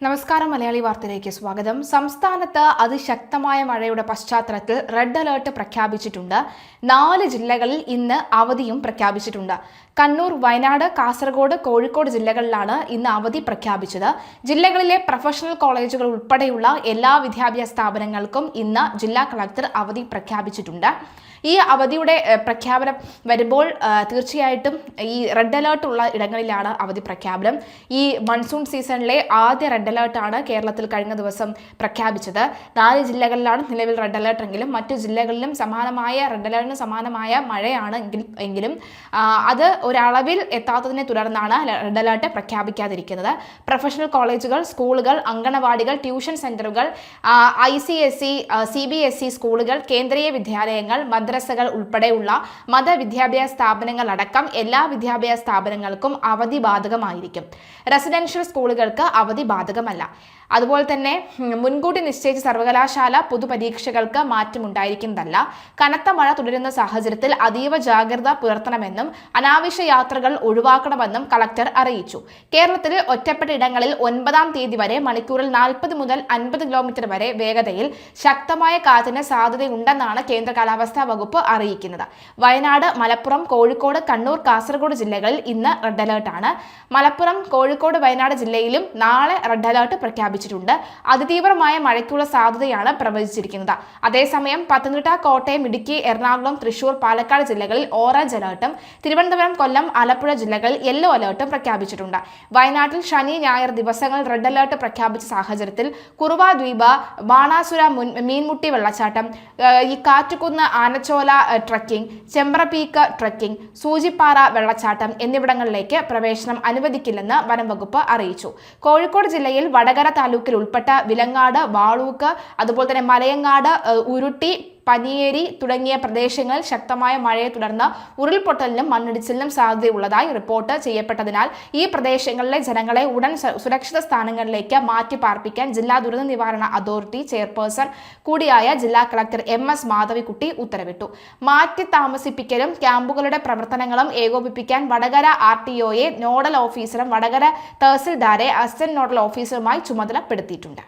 നമസ്കാരം. മലയാളി വാർത്തയിലേക്ക് സ്വാഗതം. സംസ്ഥാനത്ത് അതിശക്തമായ മഴയുടെ പശ്ചാത്തലത്തിൽ റെഡ് അലേർട്ട് പ്രഖ്യാപിച്ചിട്ടുണ്ട്. 4 ജില്ലകളിൽ ഇന്ന് അവധിയും പ്രഖ്യാപിച്ചിട്ടുണ്ട്. കണ്ണൂർ, വയനാട്, കാസർഗോഡ്, കോഴിക്കോട് ജില്ലകളിലാണ് ഇന്ന് അവധി പ്രഖ്യാപിച്ചത്. ജില്ലകളിലെ പ്രൊഫഷണൽ കോളേജുകൾ ഉൾപ്പെടെയുള്ള എല്ലാ വിദ്യാഭ്യാസ സ്ഥാപനങ്ങൾക്കും ഇന്ന് ജില്ലാ കളക്ടർ അവധി പ്രഖ്യാപിച്ചിട്ടുണ്ട്. ഈ അവധിയുടെ പ്രഖ്യാപനം വരുമ്പോൾ തീർച്ചയായിട്ടും ഈ റെഡ് അലേർട്ട് ഉള്ള ഇടങ്ങളിലാണ് അവധി പ്രഖ്യാപനം. ഈ മൺസൂൺ സീസണിലെ ആദ്യ റെഡ് അലേർട്ടാണ് കേരളത്തിൽ കഴിഞ്ഞ ദിവസം പ്രഖ്യാപിച്ചത്. 4 ജില്ലകളിലാണ് നിലവിൽ റെഡ് അലേർട്ട് എങ്കിലും മറ്റു ജില്ലകളിലും സമാനമായ റെഡ് അലേർട്ടിന് സമാനമായ മഴയാണ് എങ്കിലും അത് ഒരളവിൽ എത്താത്തതിനെ തുടർന്നാണ് റെഡ് അലേർട്ട് പ്രഖ്യാപിക്കാതിരിക്കുന്നത്. പ്രൊഫഷണൽ കോളേജുകൾ, സ്കൂളുകൾ, അങ്കണവാടികൾ, ട്യൂഷൻ സെന്ററുകൾ, ICSE, CBSE സ്കൂളുകൾ, കേന്ദ്രീയ വിദ്യാലയങ്ങൾ, മദ്രസകൾ ഉൾപ്പെടെയുള്ള മതവിദ്യാഭ്യാസ സ്ഥാപനങ്ങൾ അടക്കം എല്ലാ വിദ്യാഭ്യാസ സ്ഥാപനങ്ങൾക്കും അവധി ബാധകമായിരിക്കും. റെസിഡൻഷ്യൽ സ്കൂളുകൾക്ക് അവധി ബാധകമല്ല. അതുപോലെ തന്നെ മുൻകൂട്ടി നിശ്ചയിച്ച സർവകലാശാല പൊതുപരീക്ഷകൾക്ക് മാറ്റമുണ്ടായിരിക്കുന്നതല്ല. കനത്ത മഴ തുടരുന്ന സാഹചര്യത്തിൽ അതീവ ജാഗ്രത പുലർത്തണമെന്നും അനാവശ്യ യാത്രകൾ ഒഴിവാക്കണമെന്നും കളക്ടർ അറിയിച്ചു. കേരളത്തിൽ ഒറ്റപ്പെട്ട ഇടങ്ങളിൽ 9-ാം തീയതി വരെ മണിക്കൂറിൽ 40 മുതൽ 50 കിലോമീറ്റർ വരെ വേഗതയിൽ ശക്തമായ കാറ്റിന് സാധ്യതയുണ്ടെന്നാണ് കേന്ദ്ര കാലാവസ്ഥാ വകുപ്പ് അറിയിക്കുന്നത്. വയനാട്, മലപ്പുറം, കോഴിക്കോട്, കണ്ണൂർ, കാസർഗോഡ് ജില്ലകളിൽ ഇന്ന് റെഡ് അലേർട്ടാണ്. മലപ്പുറം, കോഴിക്കോട്, വയനാട് ജില്ലയിലും നാളെ റെഡ് അലേർട്ട് പ്രഖ്യാപിച്ചിട്ടുണ്ട്. അതിതീവ്രമായ മഴയ്ക്കുള്ള സാധ്യതയാണ് പ്രവചിച്ചിരിക്കുന്നത്. അതേസമയം പത്തനംതിട്ട, കോട്ടയം, ഇടുക്കി, എറണാകുളം, തൃശൂർ, പാലക്കാട് ജില്ലകളിൽ ഓറഞ്ച് അലേർട്ടും തിരുവനന്തപുരം, കൊല്ലം, ആലപ്പുഴ ജില്ലകളിൽ യെല്ലോ അലേർട്ടും പ്രഖ്യാപിച്ചിട്ടുണ്ട്. വയനാട്ടിൽ ശനി, ഞായർ ദിവസങ്ങളിൽ റെഡ് അലേർട്ട് പ്രഖ്യാപിച്ച സാഹചര്യത്തിൽ കുറുവ ദ്വീപ്, ബാണാസുര മീൻമുട്ടി വെള്ളച്ചാട്ടം, ഈ Kattukunnu Anachola trekking, Chembra peak trekking, Soochipara വെള്ളച്ചാട്ടം എന്നിവിടങ്ങളിലേക്ക് പ്രവേശനം അനുവദിക്കില്ലെന്ന് വനം വകുപ്പ് അറിയിച്ചു. കോഴിക്കോട് ജില്ലയിൽ വടകര താലൂക്കിൽ ഉൾപ്പെട്ട വിലങ്ങാട്, വാളൂക്ക്, അതുപോലെ തന്നെ മലയങ്ങാട്, ഉരുട്ടി, പനിയേരി തുടങ്ങിയ പ്രദേശങ്ങളിൽ ശക്തമായ മഴയെ തുടർന്ന് ഉരുൾപൊട്ടലിനും മണ്ണിടിച്ചിലിനും സാധ്യതയുള്ളതായി റിപ്പോർട്ട് ചെയ്യപ്പെട്ടതിനാൽ ഈ പ്രദേശങ്ങളിലെ ജനങ്ങളെ ഉടൻ സുരക്ഷിത സ്ഥാനങ്ങളിലേക്ക് മാറ്റി പാർപ്പിക്കാൻ ജില്ലാ ദുരന്ത നിവാരണ അതോറിറ്റി ചെയർപേഴ്സൺ കൂടിയായ ജില്ലാ കളക്ടർ MS മാധവിക്കുട്ടി ഉത്തരവിട്ടു. മാറ്റി താമസിപ്പിക്കലും ക്യാമ്പുകളുടെ പ്രവർത്തനങ്ങളും ഏകോപിപ്പിക്കാൻ വടകര RTOയെ നോഡൽ ഓഫീസറും വടകര തഹസിൽദാരെ അസിസ്റ്റന്റ് നോഡൽ ഓഫീസറുമായി ചുമതലപ്പെടുത്തിയിട്ടുണ്ട്.